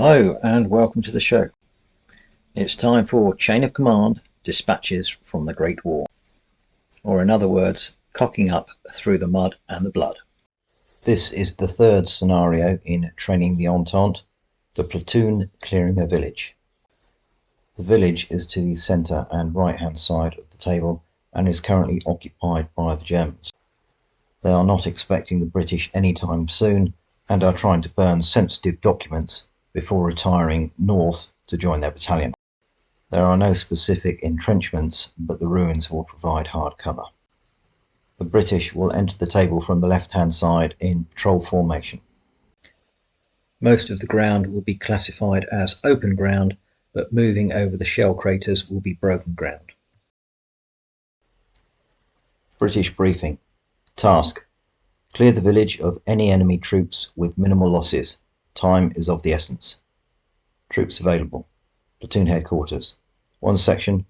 Hello and welcome to the show. It's time for Chain of Command Dispatches from the Great War, or in other words, cocking up through the mud and the blood. This is the third scenario in Training the Entente, the platoon clearing a village. The village is to the centre and right hand side of the table and is currently occupied by the Germans. They are not expecting the British anytime soon and are trying to burn sensitive documents before retiring north to join their battalion. There are no specific entrenchments, but the ruins will provide hard cover. The British will enter the table from the left-hand side in patrol formation. Most of the ground will be classified as open ground, but moving over the shell craters will be broken ground. British briefing. Task: clear the village of any enemy troops with minimal losses. Time is of the essence. Troops available. Platoon headquarters. 1 section,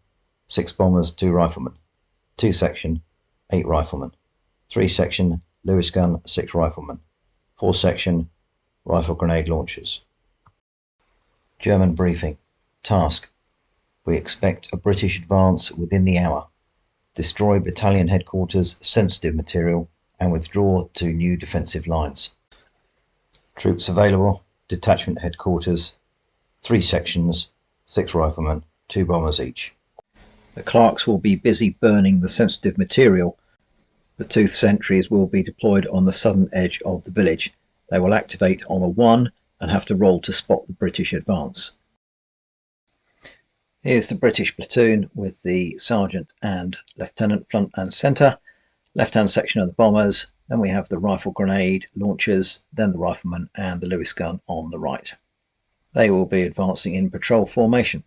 6 bombers, 2 riflemen. 2 section, 8 riflemen. 3 section, Lewis gun, 6 riflemen. 4 section, rifle grenade launchers. German briefing. Task: we expect a British advance within the hour. Destroy battalion headquarters sensitive material and withdraw to new defensive lines. Troops available. Detachment headquarters, 3 sections, 6 riflemen, 2 bombers each. The clerks will be busy burning the sensitive material. The tooth sentries will be deployed on the southern edge of the village. They will activate on a 1 and have to roll to spot the British advance. Here's the British platoon with the sergeant and lieutenant front and centre. Left-hand section of the bombers, then we have the rifle grenade launchers, then the rifleman and the Lewis gun on the right. They will be advancing in patrol formation.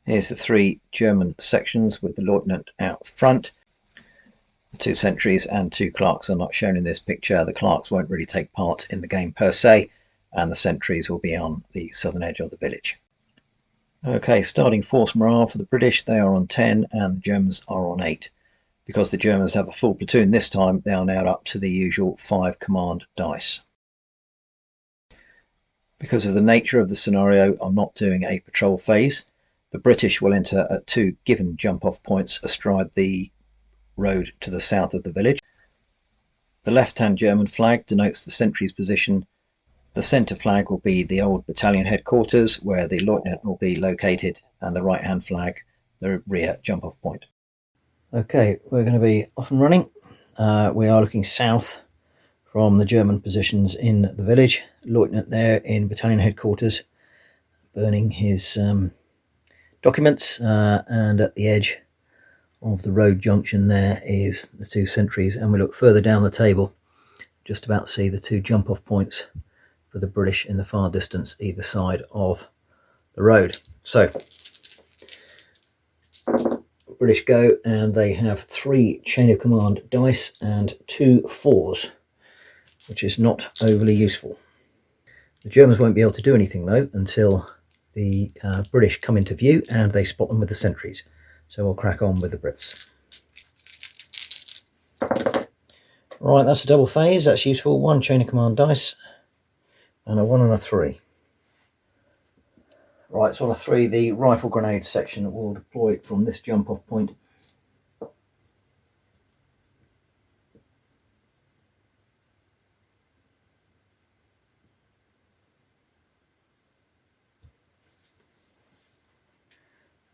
Here's the 3 German sections with the lieutenant out front. The 2 sentries and 2 clerks are not shown in this picture. The clerks won't really take part in the game per se, and the sentries will be on the southern edge of the village. Okay, starting force morale for the British, they are on 10 and the Germans are on 8. Because the Germans have a full platoon this time, they are now up to the usual 5 command dice. Because of the nature of the scenario, I'm not doing a patrol phase. The British will enter at 2 given jump-off points astride the road to the south of the village. The left-hand German flag denotes the sentry's position. The centre flag will be the old battalion headquarters, where the lieutenant will be located, and the right-hand flag, the rear jump-off point. Okay, we're going to be off and running. We are looking south from the German positions in the village. Lieutenant there in battalion headquarters, burning his documents, and at the edge of the road junction there is the 2 sentries, and we look further down the table, just about see the 2 jump-off points for the British in the far distance either side of the road. So British go, and they have 3 chain of command dice and 2 4s, which is not overly useful. The Germans won't be able to do anything though until the British come into view and they spot them with the sentries. So we'll crack on with the Brits. Right, that's a double phase. That's useful. 1 chain of command dice and a 1 and a 3. Right, so on a 3, the rifle grenade section will deploy from this jump-off point.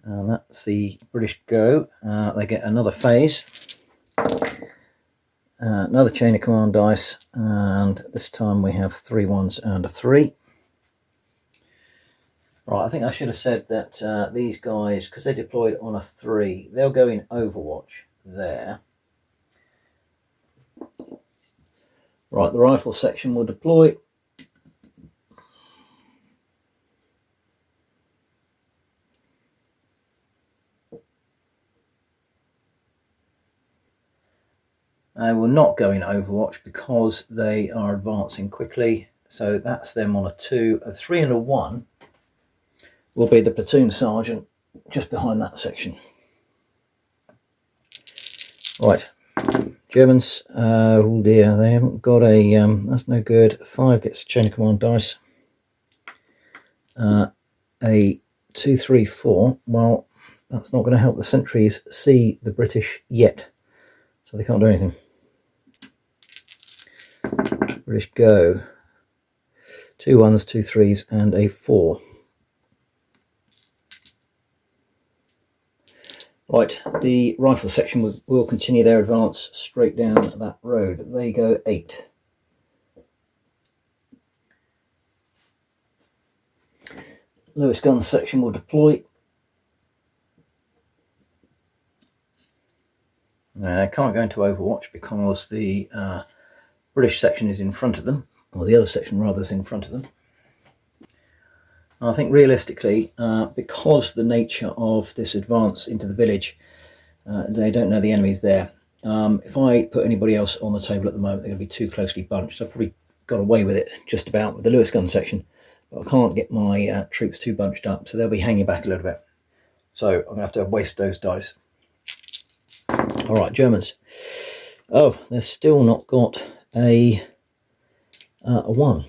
And that's the British go. They get another phase. Another chain of command dice, and this time we have 3 1s and a 3. Right, I think I should have said that these guys, because they deployed on a 3, they'll go in Overwatch there. Right, the rifle section will deploy. They will not go in Overwatch because they are advancing quickly. So that's them on a 2, a 3 and a 1. Will be the platoon sergeant just behind that section. Right, Germans, oh dear, they haven't got a, that's no good. 5 gets chain of command dice. A 2-3-4. Well, that's not going to help the sentries see the British yet, so they can't do anything. British go. 2 1s, 2 3s, and a 4. Right, the rifle section will continue their advance straight down that road. They go 8. Lewis gun section will deploy. They can't go into Overwatch because the British section is in front of them, or the other section rather is in front of them. And I think realistically, because the nature of this advance into the village, they don't know the enemy's there. If I put anybody else on the table at the moment, they're going to be too closely bunched. I've probably got away with it just about with the Lewis gun section, but I can't get my troops too bunched up, so they'll be hanging back a little bit. So I'm going to waste those dice. All right, Germans. Oh, they've still not got a 1.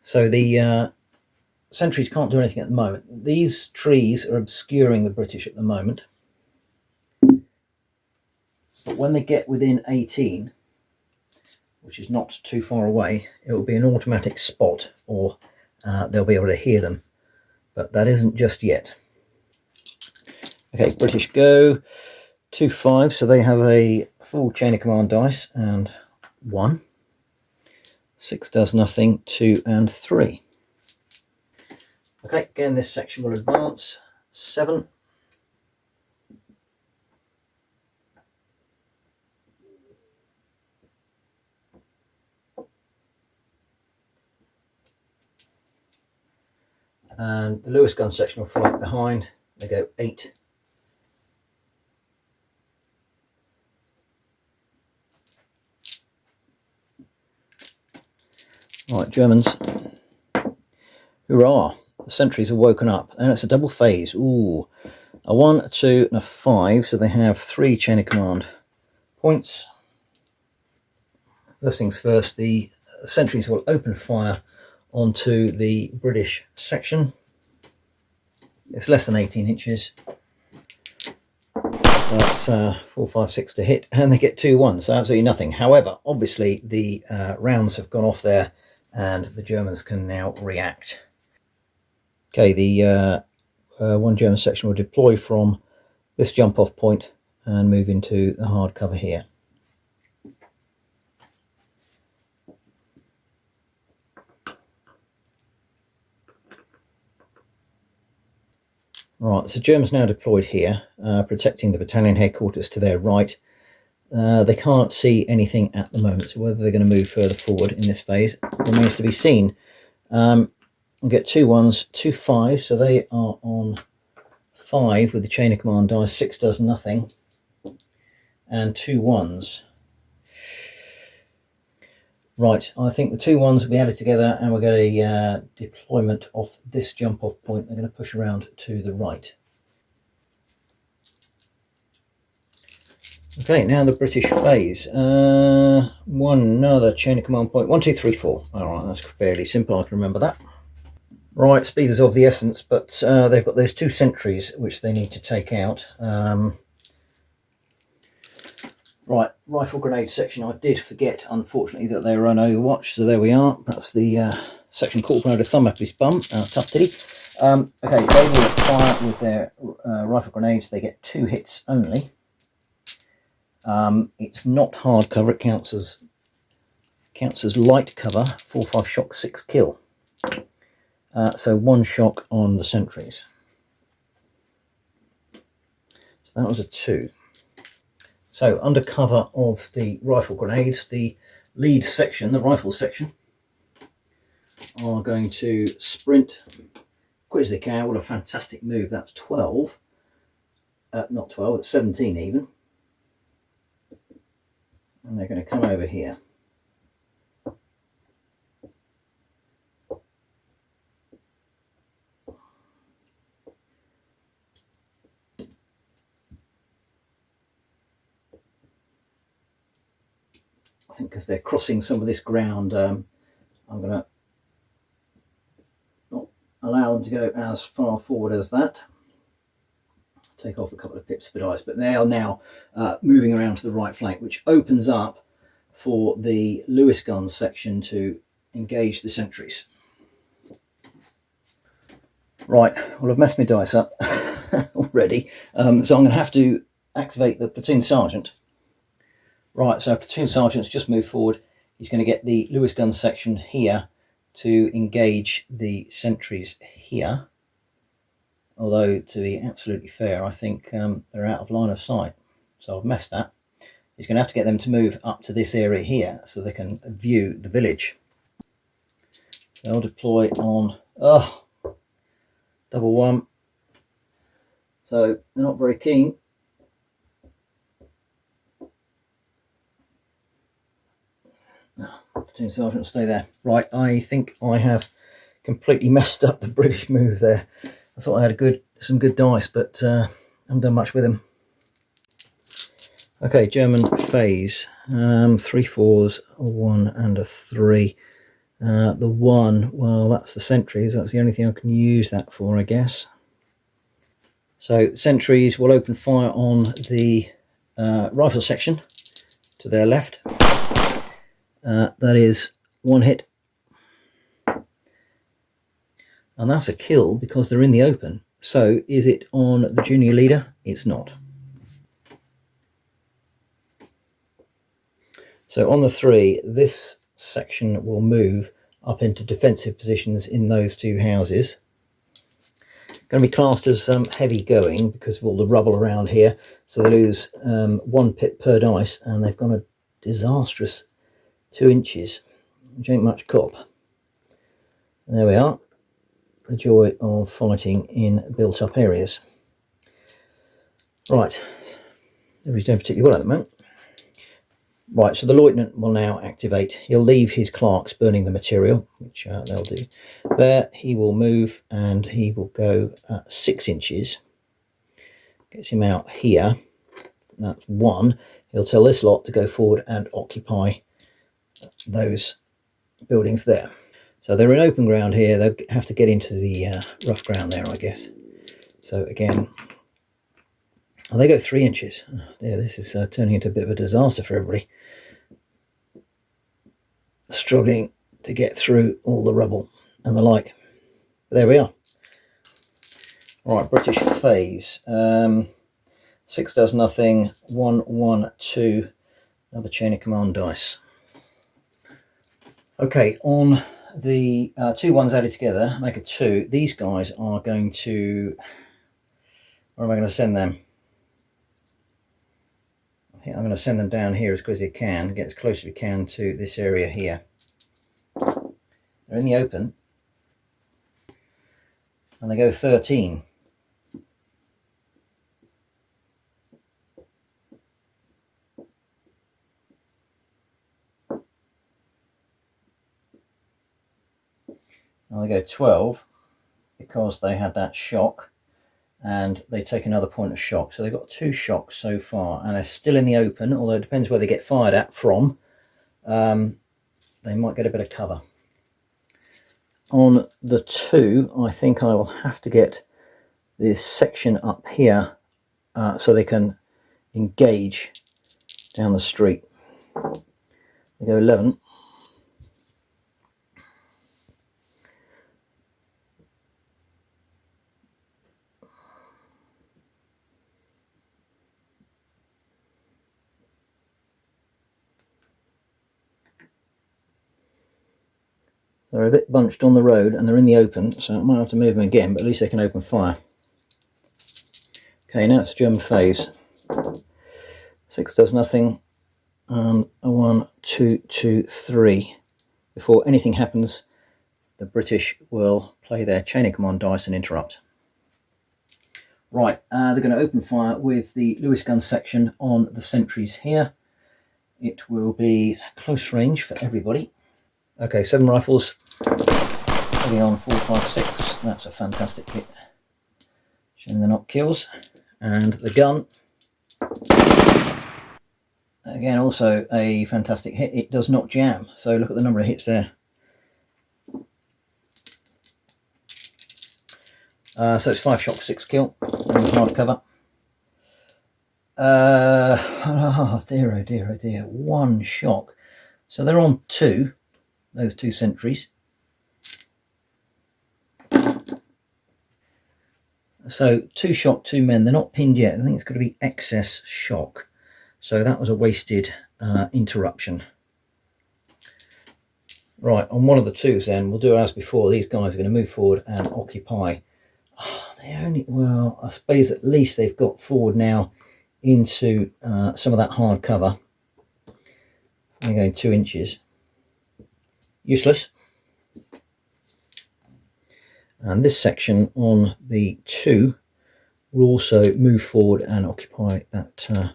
So the sentries can't do anything at the moment. These trees are obscuring the British at the moment. But when they get within 18, which is not too far away, it will be an automatic spot, or they'll be able to hear them. But that isn't just yet. Okay, British go. 2 5, so they have a full chain of command dice and 1. 6 does nothing, 2 and 3. Okay, again this section will advance. 7. And the Lewis gun section will follow behind. They go 8. Right, Germans. Hurrah! The sentries have woken up, and it's a double phase. Ooh, a 1, a 2, and a 5. So they have 3 chain of command points. First things first, the sentries will open fire onto the British section. It's less than 18 inches. That's 4, 5, 6 to hit, and they get 2 1, so absolutely nothing. However, obviously the rounds have gone off there, and the Germans can now react. Okay, the one German section will deploy from this jump-off point and move into the hard cover here. Right, so Germans now deployed here, protecting the battalion headquarters to their right. They can't see anything at the moment, so whether they're going to move further forward in this phase remains to be seen. We'll get 2 1s, 2 5s, so they are on 5 with the chain of command dice. 6 does nothing, and 2 1s. Right, I think the 2 1s will be added together, and we'll get a deployment off this jump-off point. They're going to push around to the right. Okay, now the British phase. Another chain of command point. 1, 2, 3, 4. All right, that's fairly simple. I can remember that. Right, speed is of the essence, but they've got those 2 sentries which they need to take out. Right, rifle grenade section. I did forget, unfortunately, that they were on Overwatch, so there we are. That's the section caught a thumb up his bum. Tough titty. Okay, they will fire with their rifle grenades. They get 2 hits only. It's not hard cover. It counts as light cover. 4, 5 shock, 6 kill. So 1 shock on the sentries. So that was a 2. So under cover of the rifle grenades, the lead section, the rifle section, are going to sprint quick as they can. What a fantastic move. That's 12. Not 12, it's 17 even. And they're going to come over here. I think because they're crossing some of this ground, I'm going to allow them to go as far forward as that. Take off a couple of pips of ice, but they are now moving around to the right flank, which opens up for the Lewis guns section to engage the sentries. Right, well, I've messed my dice up already, so I'm going to have to activate the platoon sergeant. Right, so platoon sergeant's just moved forward. He's going to get the Lewis gun section here to engage the sentries here. Although, to be absolutely fair, I think they're out of line of sight, so I've messed that. He's going to have to get them to move up to this area here so they can view the village. So I'll deploy on double one. So they're not very keen. Platoon sergeant will stay there. Right, I think I have completely messed up the British move there. I thought I had some good dice, but I haven't done much with them. Okay, German phase. 3 4s, a 1 and a 3. The 1, well, that's the sentries. That's the only thing I can use that for, I guess. So sentries will open fire on the rifle section to their left. That is 1 hit. And that's a kill because they're in the open. So is it on the junior leader? It's not. So on the 3, this section will move up into defensive positions in those 2 houses. Going to be classed as heavy going because of all the rubble around here. So they lose 1 pip per dice, and they've gone a disastrous 2 inches, which ain't much cop. There we are. The joy of fighting in built-up areas. Right, everybody's doing particularly well at the moment. Right, so the lieutenant will now activate. He'll leave his clerks burning the material, which they'll do. There, he will move and he will go 6 inches. Gets him out here. That's 1. He'll tell this lot to go forward and occupy those buildings there. So they're in open ground here. They'll have to get into the rough ground there, I guess. So again, they go 3 inches. Oh, yeah, this is turning into a bit of a disaster for everybody. Struggling to get through all the rubble and the like. But there we are. All right, British phase. 6 does nothing. 1, 1, 2. Another chain of command dice. Okay, on the 2 1s added together, make a 2. These guys are going to... Where am I going to send them? I think I'm going to send them down here as quick as I can, get as close as we can to this area here. They're in the open, and they go 13. Now they go 12 because they had that shock, and they take another point of shock. So they've got 2 shocks so far, and they're still in the open, although it depends where they get fired at from. They might get a bit of cover. On the 2, I think I will have to get this section up here so they can engage down the street. They go 11. They're a bit bunched on the road and they're in the open, so I might have to move them again, but at least they can open fire. Okay, now it's German phase. 6 does nothing. A 1, 2, 2, 3. Before anything happens, the British will play their chain of command dice and interrupt. Right, they're going to open fire with the Lewis gun section on the sentries here. It will be close range for everybody. Okay, 7 rifles, heading on 4, 5, 6. That's a fantastic hit. Showing they're not kills. And the gun, again, also a fantastic hit. It does not jam. So look at the number of hits there. So it's 5 shock, 6 kill on hardcover. Oh dear, oh dear, oh dear. 1 shock. So they're on 2, those 2 sentries. So 2 shock, 2 men. They're not pinned yet. I think it's going to be excess shock. So that was a wasted interruption. Right, on one of the 2s then, we'll do as before. These guys are going to move forward and occupy. Oh, they only, well, I suppose at least they've got forward now into some of that hard cover. They're going 2 inches. Useless. And this section on the 2 will also move forward and occupy that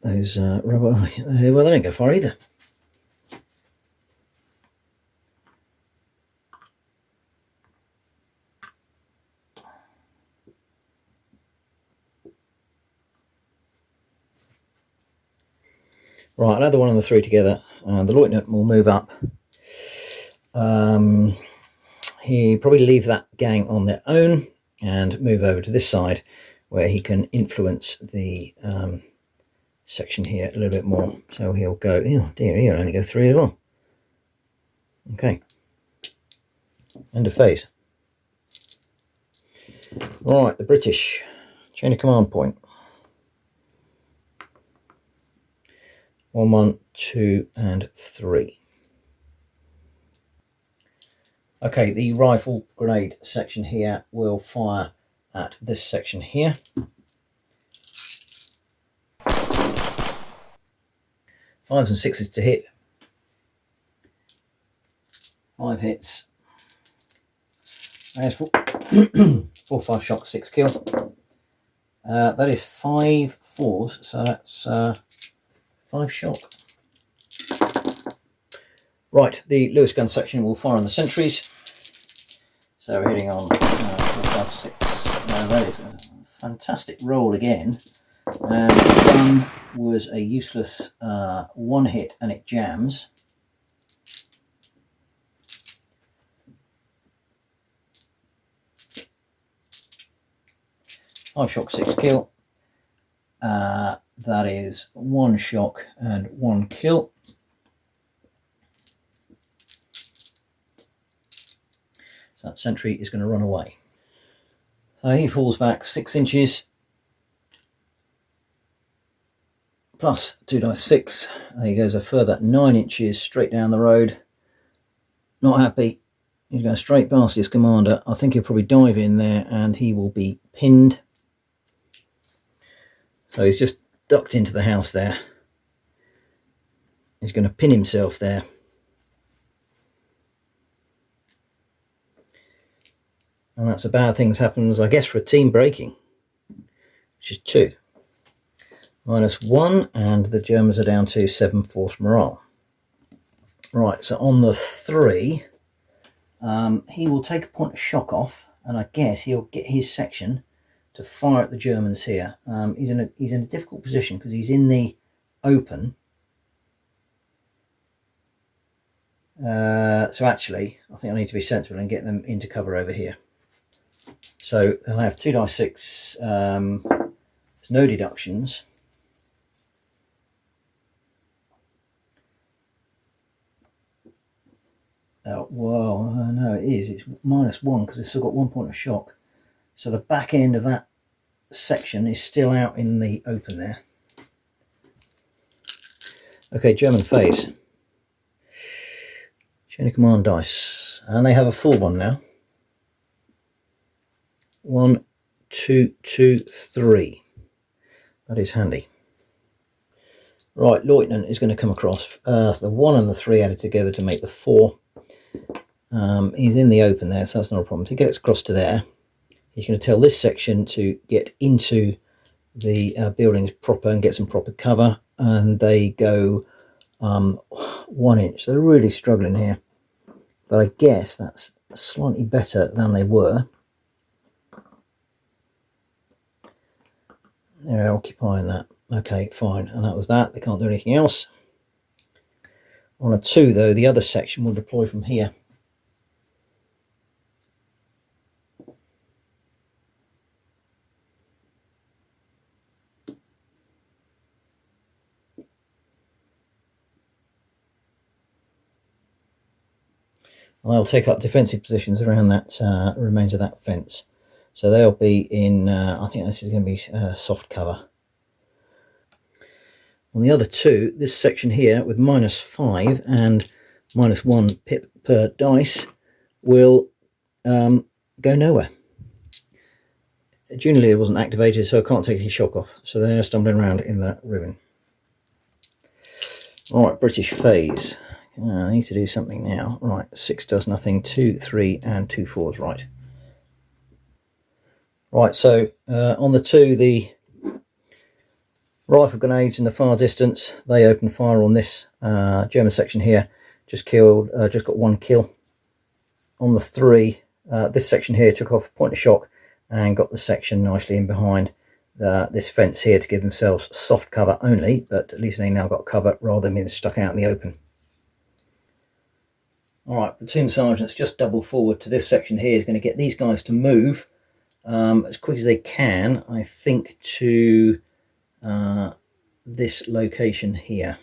those rubber. Well, they don't go far either. Right, another one of the 3 together. The lieutenant will move up. He probably leave that gang on their own and move over to this side where he can influence the section here a little bit more. So he'll go, oh dear, he'll only go 3 as well. Okay. End of phase. Right, the British. Chain of command point. 1, 1, 2, and 3. Okay, the rifle grenade section here will fire at this section here. 5s and 6s to hit. 5 hits. There's 4, 4 5 shock, 6 kill. That is 5 4s, so that's 5 shock. Right, the Lewis gun section will fire on the sentries. So we're hitting on 4 5 6. That is a fantastic roll again. And one was a useless 1 hit and it jams. Five shock, 6 kill. That is 1 shock and 1 kill. So that sentry is going to run away. So he falls back 6 inches. Plus 2 dice 6. He goes a further 9 inches straight down the road. Not happy. He's going straight past his commander. I think he'll probably dive in there and he will be pinned. So he's just ducked into the house there. He's going to pin himself there. And that's a bad thing that happens, I guess, for a team breaking, which is 2. -1, and the Germans are down to 7 force morale. Right, so on the 3, he will take a point of shock off, and I guess he'll get his section to fire at the Germans here. He's in a difficult position because he's in the open. So actually, I think I need to be sensible and get them into cover over here. So they'll have 2 dice 6. There's no deductions. Well, no, it is. It's -1 because they've still got 1 point of shock. So the back end of that section is still out in the open there. Okay, German phase. Chain of command dice. And they have a full one now. 1, 2, 2, 3. That is handy. Right, Lieutenant is going to come across. So the 1 and the 3 added together to make the 4. He's in the open there, so that's not a problem. So he gets across to there. He's going to tell this section to get into the buildings proper and get some proper cover. And they go 1 inch. So they're really struggling here. But I guess that's slightly better than they were. They're occupying that. Okay, fine. And that was that. They can't do anything else. On a 2, though, the other section will deploy from here. They'll take up defensive positions around that remains of that fence. So they'll be in, I think this is going to be soft cover. On the other two, this section here with -5 and -1 pip per dice will go nowhere. Junior Leader wasn't activated, so I can't take any shock off. So they're stumbling around in that ruin. Alright, British phase. I need to do something now. Right, 6 does nothing, 2, 3 and 2 4s, right. Right, so on the 2, the rifle grenades in the far distance, they open fire on this German section here. Just got 1 kill. On the 3, this section here took off a point of shock and got the section nicely in behind this fence here to give themselves soft cover only, but at least they now got cover rather than being stuck out in the open. Alright, platoon sergeants just double forward to this section here is going to get these guys to move as quick as they can, I think, to this location here.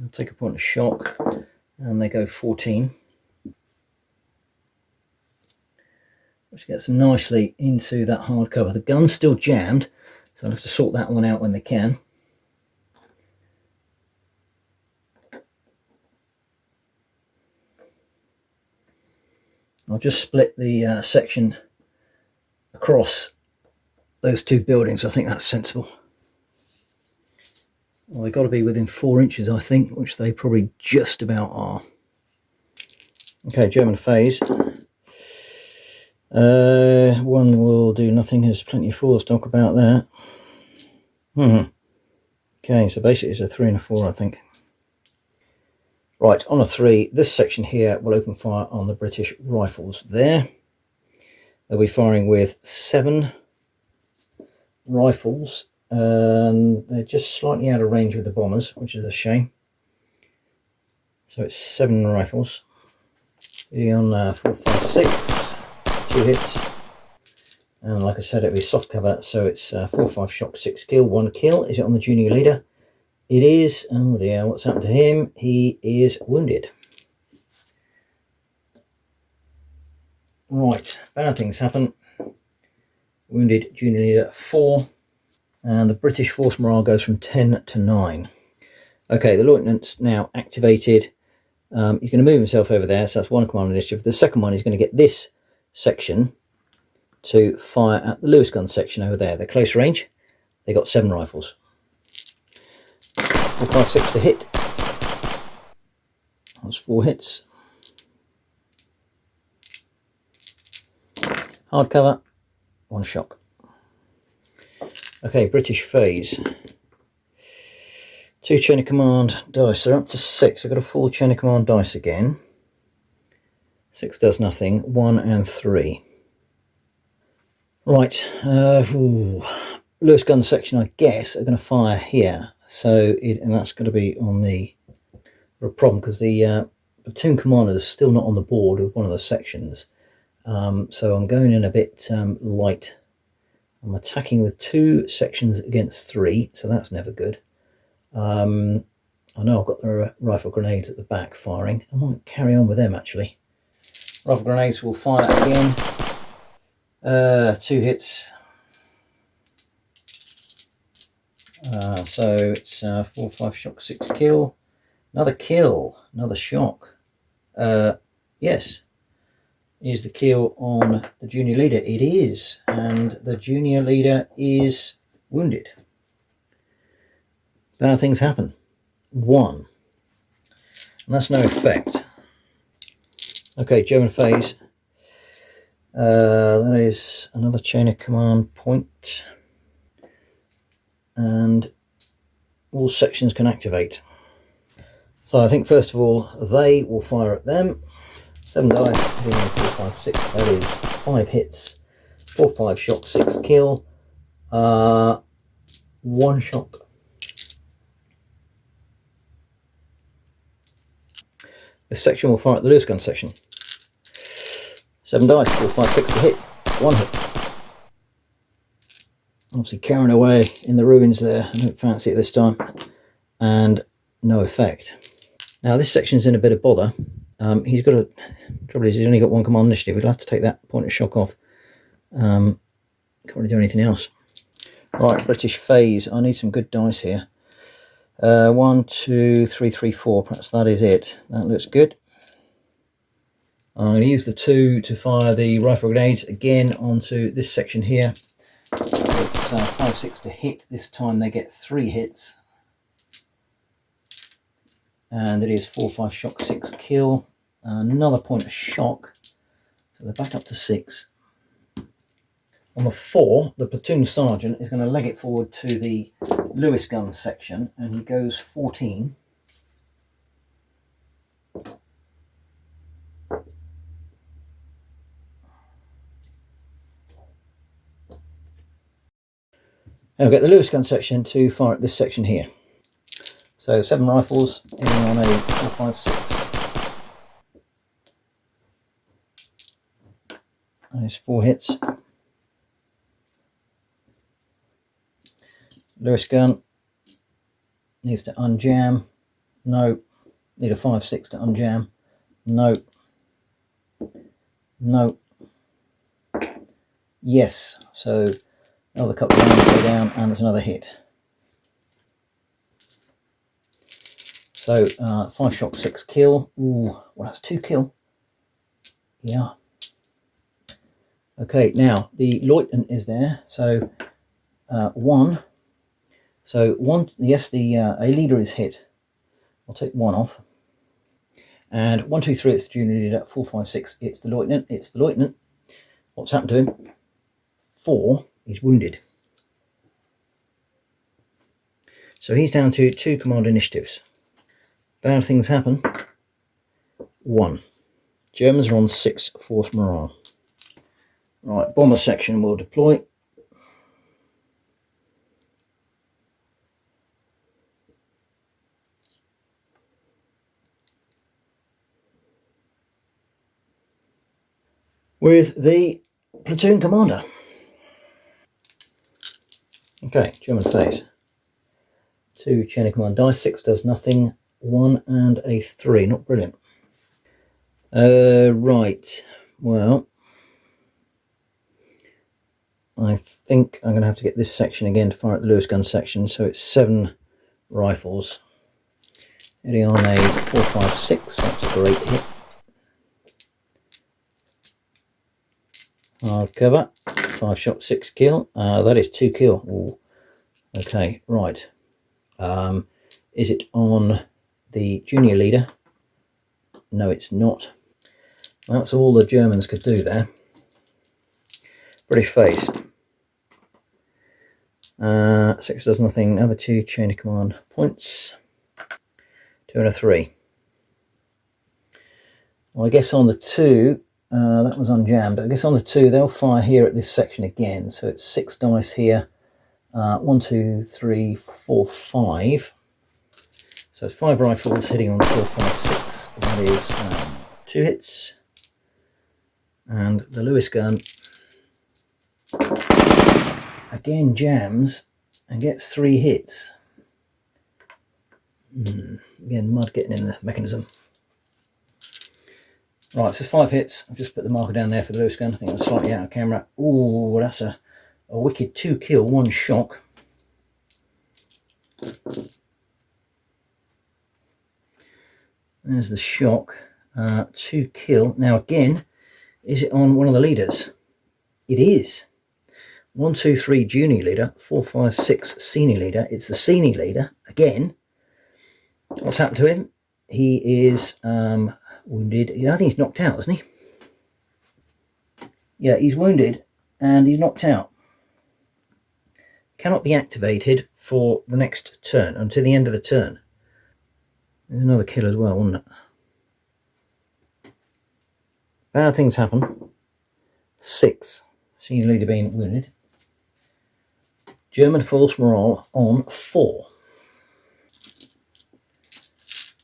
I'll take a point of shock and they go 14. Which gets them nicely into that hard cover. The gun's still jammed, so I'll have to sort that one out when they can. I'll just split the section across those 2 buildings. I think that's sensible. Well, they've got to be within 4 inches, I think, which they probably just about are. Okay, German phase. 1 will do nothing. There's plenty of 4s to talk about there. Okay, so basically it's a 3 and a 4, I think. Right, on a 3, this section here will open fire on the British rifles there. They'll be firing with 7 rifles. They're just slightly out of range with the bombers, which is a shame. So it's 7 rifles. Hitting on 4, 5, 6. 2 hits, and like I said, it'll be soft cover, so it's 4, 5 shock, 6 kill, 1 kill. Is it on the junior leader? It is. Oh dear, what's happened to him? He is wounded. Right, bad things happen. Wounded junior leader 4, and the British force morale goes from 10 to 9. Okay, the lieutenant's now activated. He's going to move himself over there, so that's 1 command initiative. The second one is going to get this section to fire at the Lewis gun section over there. They're close range. They got 7 rifles. 4, 5, 6 to hit. That's 4 hits. Hard cover, 1 shock. Okay, British phase. 2 chain of command dice. They're up to 6. I've got a full chain of command dice again. 6 does nothing. 1 and 3. Right. Lewis gun section, I guess, are going to fire here. So, and that's going to be on the problem because the platoon commander is still not on the board with one of the sections. So I'm going in a bit light. I'm attacking with 2 sections against 3, so that's never good. I know I've got the rifle grenades at the back firing. I might carry on with them actually. Rifle grenades will fire again. 2 hits. So it's 4, 5 shock, 6 kill. Another kill, another shock. Yes. Is the kill on the junior leader? It is. And the junior leader is wounded. Bad things happen. 1. And that's no effect. Okay, German phase. That is another chain of command point. And all sections can activate. So I think first of all, they will fire at them. 7 dice, hitting 4, 5, 6. That is 5 hits. 4, 5 shock, 6 kill. 1 shock. This section will fire at the Lewis gun section. 7 dice, 4, 5, 6 to hit. 1 hit. Obviously carrying away in the ruins there. I don't fancy it this time. And no effect. Now this section's in a bit of bother He's got a trouble is he's only got 1 command initiative. We'll have to take that point of shock off. Can't really do anything else. Right, British phase. I need some good dice here. 1, 2, 3, 3, 4. Perhaps that is it. That looks good. I'm going to use the 2 to fire the rifle grenades again onto this section here. So it's 5, 6 to hit. This time they get 3 hits. And it is 4, 5 shock, 6 kill. Another point of shock. So they're back up to 6. On the 4, the platoon sergeant is going to leg it forward to the Lewis gun section, and he goes 14. I'll get the Lewis gun section to fire at this section here. So 7 rifles aiming on a 4, 5, 6. There's 4 hits. Lewis gun needs to unjam. No. Need a 5, 6 to unjam. No. No. Yes. So another couple of rounds go down, and there's another hit. So 5 shock, 6 kill. Ooh, well, that's 2 kill. Yeah. Okay, now the lieutenant is there. So 1. So 1. Yes, the a leader is hit. I'll take 1 off. And 1, 2, 3. It's the junior leader. 4, 5, 6. It's the lieutenant. It's the lieutenant. What's happened to him? 4. He's wounded. So he's down to 2 command initiatives. Bad things happen. 1. Germans are on 6 force morale. Right, bomber section will deploy. With the platoon commander. Okay, German phase. 2 chain of command dice. 6 does nothing. 1 and a 3. Not brilliant. Right. Well, I think I'm going to have to get this section again to fire at the Lewis gun section. So it's 7 rifles. Heading on a 4, 5, 6. That's a great hit. Hard cover. 5 shot, 6 kill. That is 2 kill. Ooh. Okay, right. Is it on the junior leader? No, it's not. That's all the Germans could do there. British phase. 6 does nothing. Another 2 chain of command points. 2 and a 3. Well, I guess on the 2, that was unjammed. I guess on the 2, they'll fire here at this section again. So it's 6 dice here. 1, 2, 3, 4, 5. So it's 5 rifles hitting on 4, 5, 6. That is 2 hits. And the Lewis gun again jams and gets 3 hits. Again, mud getting in the mechanism. Right, so 5 hits. I've just put the marker down there for the Lewis gun. I think I'm slightly out of camera. Ooh, that's a wicked 2 kill, 1 shock. There's the shock. 2 kill. Now again, is it on one of the leaders? It is. 1, 2, 3 junior leader, 4, 5, 6 senior leader. It's the senior leader again. What's happened to him? He is wounded. I think he's knocked out, isn't he? Yeah, he's wounded and he's knocked out. Cannot be activated for the next turn, until the end of the turn. There's another kill as well, wasn't it? Bad things happen. 6. Senior leader being wounded. German force morale on 4.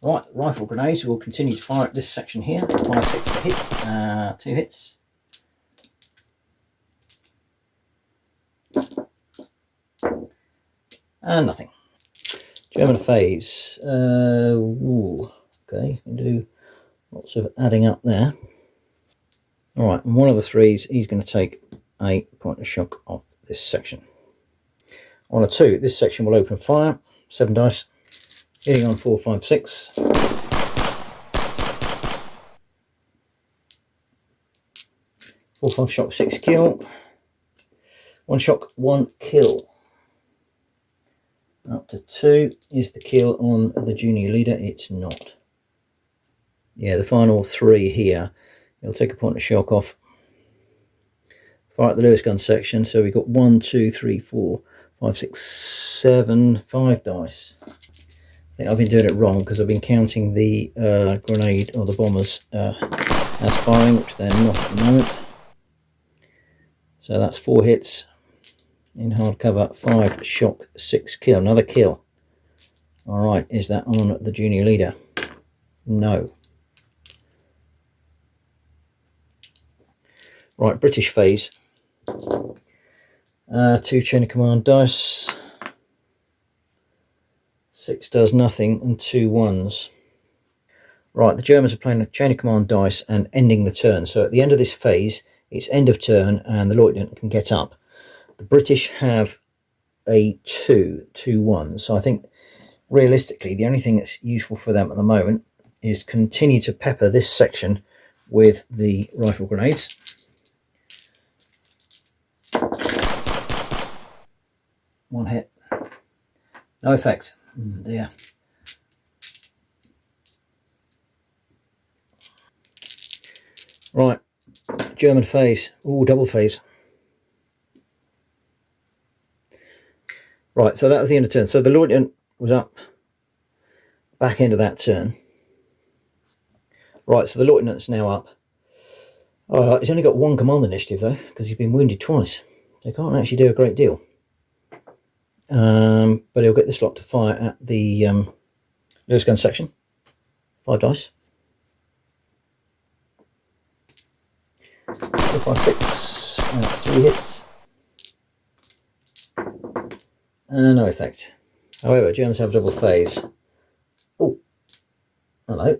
Right, rifle grenades will continue to fire at this section here. 5, 6 to hit. 2 hits. And nothing. German phase. Okay, can do Lots of adding up there. All right, and one of the threes, he's going to take a point of shock off this section. On a 2, this section will open fire. 7 dice. Hitting on 4, 5, 6. 4, 5 shock, 6 kill. 1 shock, 1 kill. Up to 2 is the kill on the junior leader. It's not. Yeah, the final 3 here. He'll take a point of shock off. Fire at the Lewis gun section. So we've got 1, 2, 3, 4, 5, 6, 7, 5 dice. I think I've been doing it wrong because I've been counting the grenade or the bombers as firing, which they're not at the moment. So that's 4 hits in hardcover, 5 shock, 6 kill. Another kill. All right, is that on the junior leader? No. Right, British phase. 2 chain of command dice. 6 does nothing and 2 ones. Right, the Germans are playing a chain of command dice and ending the turn. So at the end of this phase, it's end of turn and the lieutenant can get up. The British have a 2, 2 ones. So I think realistically, the only thing that's useful for them at the moment is continue to pepper this section with the rifle grenades. One hit. No effect. Oh dear. Right. German phase. Oh, double phase. Right, so that was the end of turn. So the lieutenant was up back end of that turn. Right, so the lieutenant's now up. He's only got 1 command initiative though, because he's been wounded twice. So he can't actually do a great deal. But he'll get this lot to fire at the Lewis gun section. 5 dice. 4, 5, 6. And that's 3 hits. No effect. However, Germans have double phase. Oh, hello.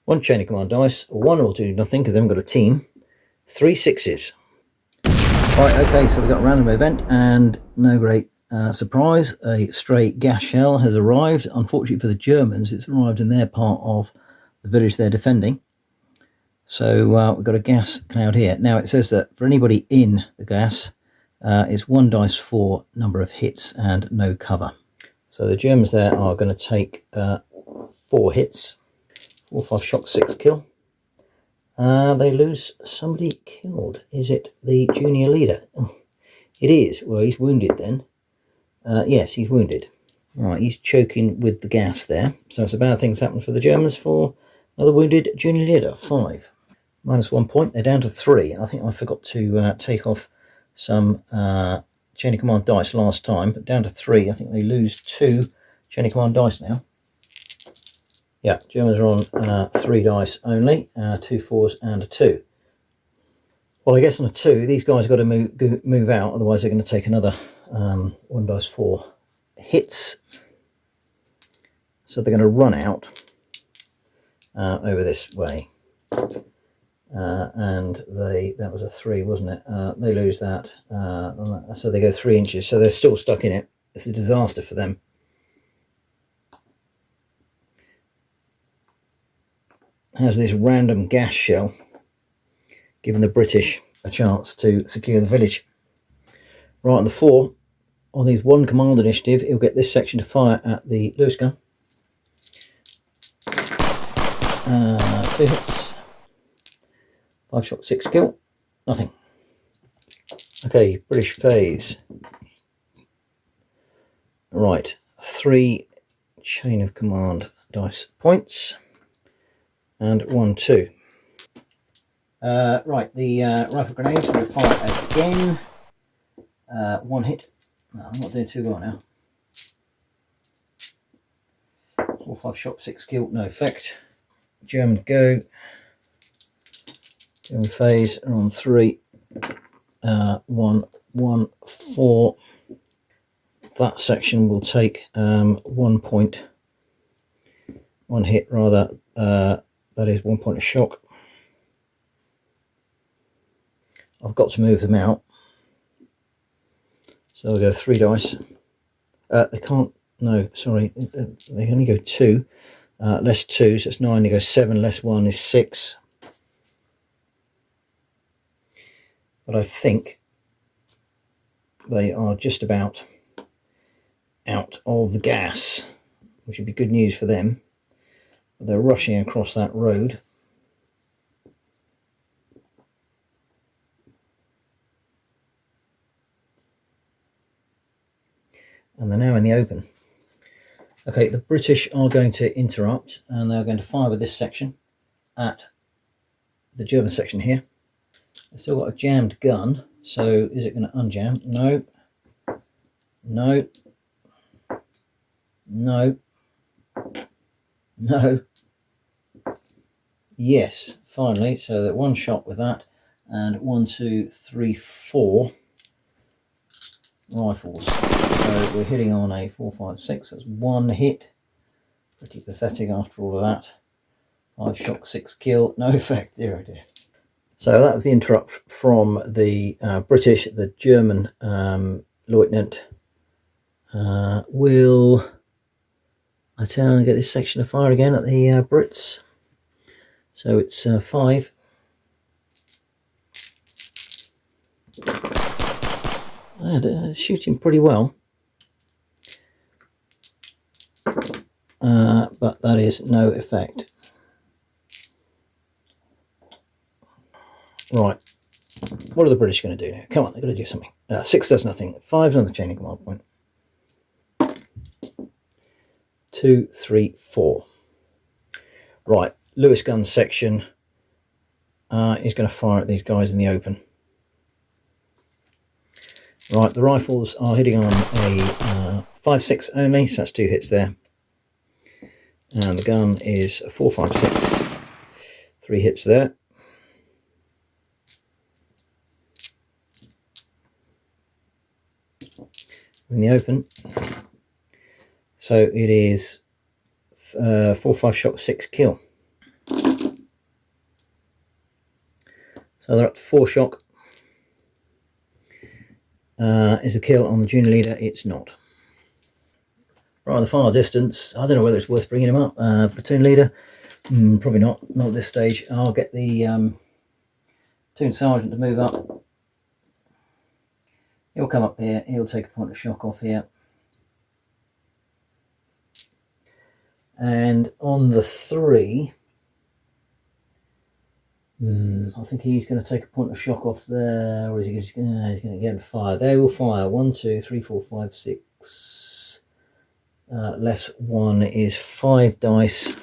1 chain of command dice. 1 will do nothing because they haven't got a team. 3 sixes. Right, okay, so we've got a random event and no great surprise. A stray gas shell has arrived. Unfortunately for the Germans, it's arrived in their part of the village they're defending. So we've got a gas cloud here. Now it says that for anybody in the gas, it's 1 dice for number of hits and no cover. So the Germans there are going to take 4 hits. 4, 5 shock, 6 kill. They lose somebody killed. Is it the junior leader? Oh, it is. Well, he's wounded then. Yes, he's wounded. Right, he's choking with the gas there. So it's a bad thing's happened for the Germans for another wounded junior leader. 5. Minus 1 point. They're down to 3. I think I forgot to take off some chain of command dice last time, but down to 3. I think they lose 2 chain of command dice now. Yeah, Germans are on 3 dice only, 2 4s and a 2. Well, I guess on a 2, these guys have got to move out, otherwise they're going to take another 1 dice 4 hits. So they're going to run out over this way. And that was a 3, wasn't it? They lose that, so they go 3 inches. So they're still stuck in it. It's a disaster for them. Has this random gas shell giving the British a chance to secure the village. Right, on the 4, on his 1 command initiative, he'll get this section to fire at the Lewis gun. 2 hits. 5 shot, 6 kill. Nothing. Okay, British phase. Right, 3 chain of command dice points. And 1, 2. Right, the rifle grenades will fire again. 1 hit. No, I'm not doing too well now. 4, 5 shot, 6 kill, no effect. German go. German phase are on 3. 1, 1, 4. That section will take 1 point. 1 hit rather. that is 1 point of shock. I've got to move them out, so I'll go 3 dice. They can't, no, sorry, they only go 2, less 2, so it's 9, they go 7, less 1 is 6. But I think they are just about out of the gas, which would be good news for them. But they're rushing across that road. And they're now in the open. Okay, the British are going to interrupt, and they're going to fire with this section at the German section here. They've still got a jammed gun, so is it going to unjam? No. No. No. No. Yes, finally. So that 1 shot with that, and 1, 2, 3, 4 rifles. So we're hitting on a 4, 5, 6. That's 1 hit. Pretty pathetic after all of that. 5 shock, 6 kill. No effect. 0 dear. So that was the interrupt from the British. The German lieutenant will, I tell, get this section of fire again at the Brits. So it's 5. They're shooting pretty well. But that is no effect. Right. What are the British going to do now? Come on, they've got to do something. 6 does nothing. 5 is on the chain of command point. 2, 3, 4. Right. Lewis gun section is going to fire at these guys in the open. Right. The rifles are hitting on a 5, 6 only, so that's 2 hits there. And the gun is a 4, 5, 6. 3 hits there. In the open. So it is 4, 5 shot, 6 kill. So they're up to 4 shock. Is the kill on the junior leader? It's not. Right, the final distance. I don't know whether it's worth bringing him up. Platoon leader? Probably not. Not at this stage. I'll get the platoon sergeant to move up. He'll come up here. He'll take a point of shock off here. And on the 3, I think he's going to take a point of shock off there, or is he just going to, he's going to get him to fire? They will fire. 1, 2, 3, 4, 5, 6. Less 1 is 5 dice.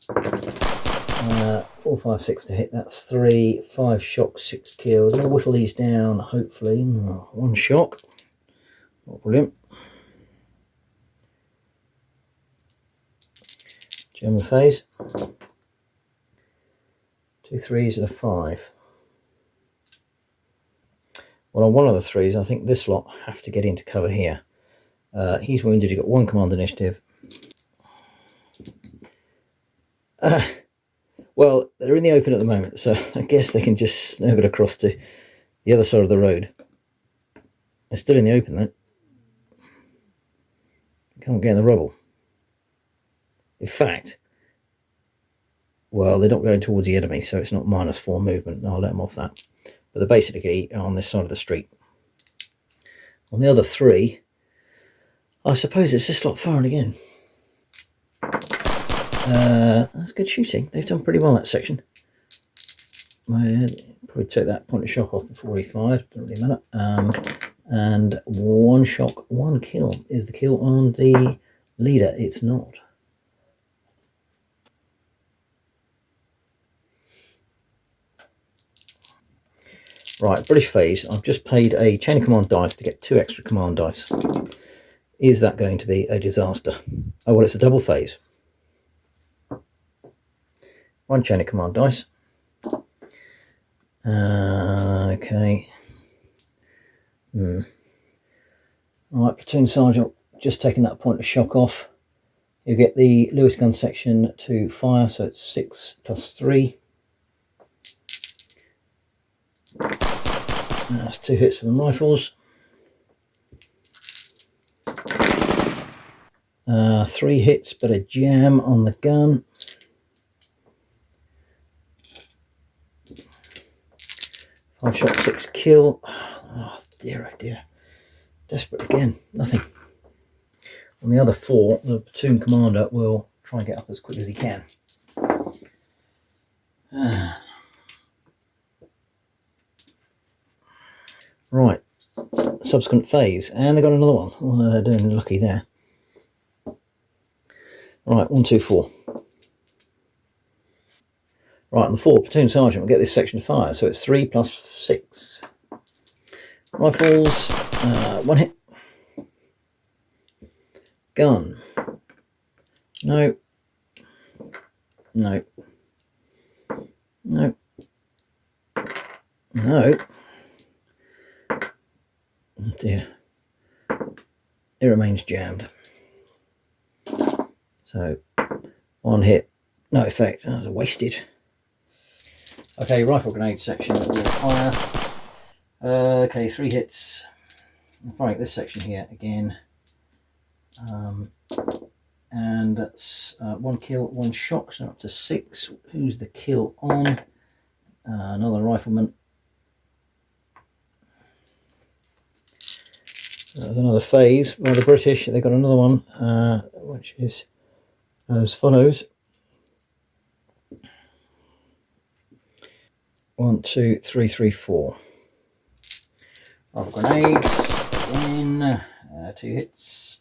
4, 5, 6 to hit. That's 3. 5 shock, 6 kills. I'm going to whittle these down, hopefully. 1 shock. Not brilliant. German phase. 2 3s and a 5. Well, on one of the 3s, I think this lot have to get into cover here. He's wounded. He's got 1 command initiative. Well, they're in the open at the moment, so I guess they can just snuggle across to the other side of the road. They're still in the open, though. Can't get in the rubble. In fact, well, they're not going towards the enemy, so it's not -4 movement. I'll let them off that. But they're basically on this side of the street. On the other 3, I suppose it's this lot firing again. That's good shooting. They've done pretty well that section. I'd probably take that point of shock off before he fired. Doesn't really matter. And 1 shock, 1 kill. Is the kill on the leader? It's not. Right, British phase. I've just paid a chain of command dice to get 2 extra command dice. Is that going to be a disaster? Oh, well, it's a double phase. 1 chain of command dice. Okay. Right, platoon sergeant just taking that point of shock off. You get the Lewis gun section to fire, so it's 6 plus 3. That's 2 hits for the rifles. 3 hits, but a jam on the gun. 5 shot, 6 kill. Oh dear, oh dear. Desperate again, nothing. On the other 4, the platoon commander will try and get up as quick as he can. Right, subsequent phase, and they got another one. Oh, they're doing lucky there. Right, 1, 2, 4. Right, on the 4, platoon sergeant will get this section to fire, so it's 3 plus 6. Rifles, 1 hit. Gun. No. No. No. No. Oh dear. It remains jammed. So, 1 hit, no effect. That was wasted. Okay, rifle grenade section will fire. Okay, 3 hits. I'm firing at this section here again. And that's 1 kill, 1 shock, so up to 6. Who's the kill on? Another rifleman. There's another phase by the British. They got another one, which is as follows. 1, 2, 3, 3, 4. Rifle grenades again. 2 hits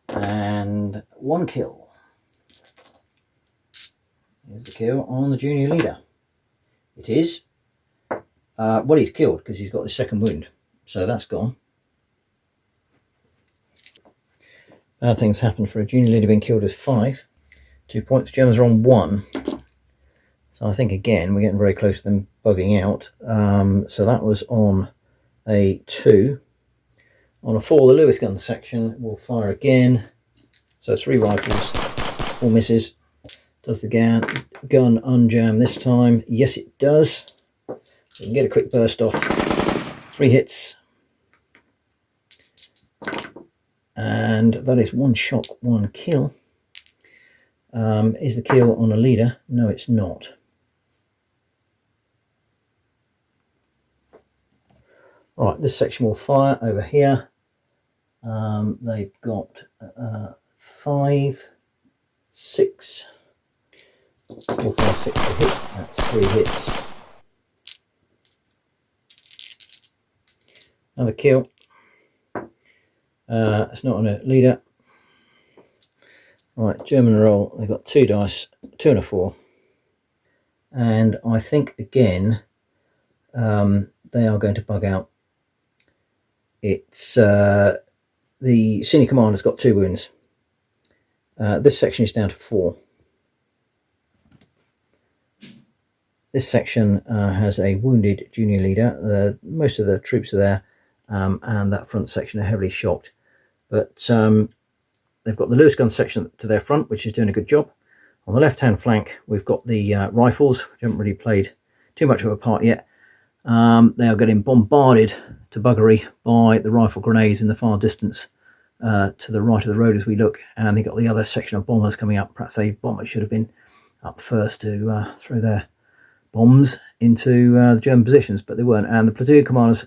and 1 kill. Here's the kill on the junior leader. It is. Well, he's killed because he's got the 2nd wound, so that's gone. Bad things happen for a junior leader being killed as 5. 2 points. Germans are on 1. So I think again we're getting very close to them bugging out. So that was on a 2. On a 4, the Lewis gun section will fire again. So 3 rifles, 4 misses. Does the gun unjam this time? Yes, it does. So you can get a quick burst off. 3 hits. And that is 1 shot, 1 kill. Is the kill on a leader? No, it's not. Right, this section will fire over here. They've got 5, 6. 4, 5, 6 to hit. That's 3 hits. Another kill. It's not on a leader. Right, German roll. They've got 2 dice, 2 and a 4. And I think again they are going to bug out. It's the senior commander's got 2 wounds. This section is down to 4. This section has a wounded junior leader. Most of the troops are there, and that front section are heavily shocked. But they've got the Lewis gun section to their front, which is doing a good job. On the left-hand flank, we've got the rifles, which haven't really played too much of a part yet. They are getting bombarded to buggery by the rifle grenades in the far distance to the right of the road as we look. And they've got the other section of bombers coming up. Perhaps a bomber should have been up first to throw their bombs into the German positions, but they weren't. And the platoon commander's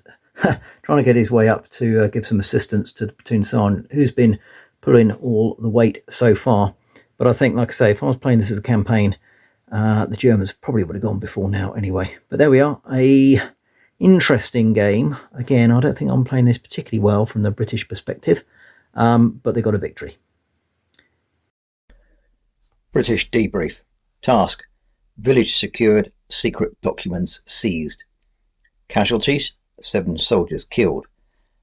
trying to get his way up to give some assistance to the platoon sergeant, who's been pulling all the weight so far. But I think, like I say, if I was playing this as a campaign, the Germans probably would have gone before now anyway. But there we are, a interesting game. Again, I don't think I'm playing this particularly well from the British perspective, but they got a victory. British debrief. Task: village secured, secret documents seized. Casualties: 7 soldiers killed.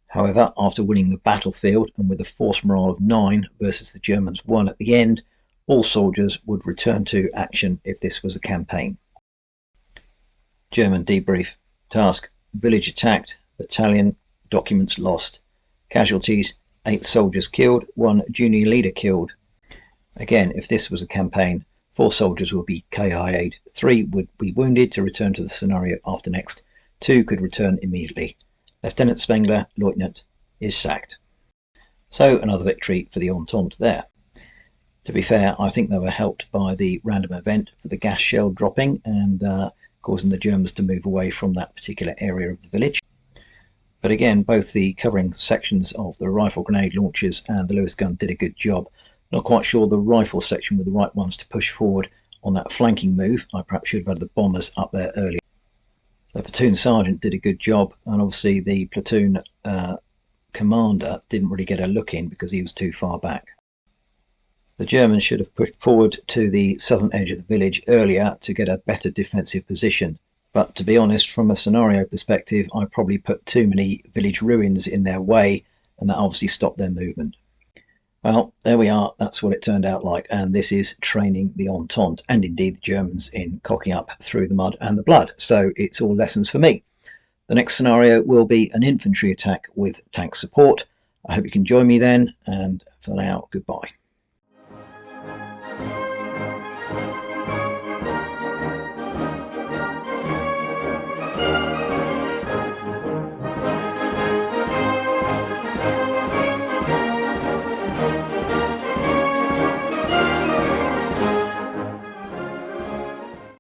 However, after winning the battlefield and with a force morale of 9 versus the Germans 1 at the end, all soldiers would return to action if this was a campaign. German debrief. Task: village attacked, battalion, documents lost. Casualties: 8 soldiers killed, 1 junior leader killed. Again, if this was a campaign, 4 soldiers would be KIA'd, 3 would be wounded to return to the scenario after next, 2 could return immediately. Lieutenant Spengler, Lieutenant, is sacked. So another victory for the Entente there. To be fair, I think they were helped by the random event for the gas shell dropping and causing the Germans to move away from that particular area of the village. But again, both the covering sections of the rifle grenade launchers and the Lewis gun did a good job. Not quite sure the rifle section were the right ones to push forward on that flanking move. I perhaps should have had the bombers up there earlier. The platoon sergeant did a good job, and obviously the platoon commander didn't really get a look in because he was too far back. The Germans should have pushed forward to the southern edge of the village earlier to get a better defensive position. But to be honest, from a scenario perspective, I probably put too many village ruins in their way, and that obviously stopped their movement. Well, there we are. That's what it turned out like, and this is training the Entente, and indeed the Germans, in cocking up through the mud and the blood. So it's all lessons for me. The next scenario will be an infantry attack with tank support. I hope you can join me then, and for now, goodbye.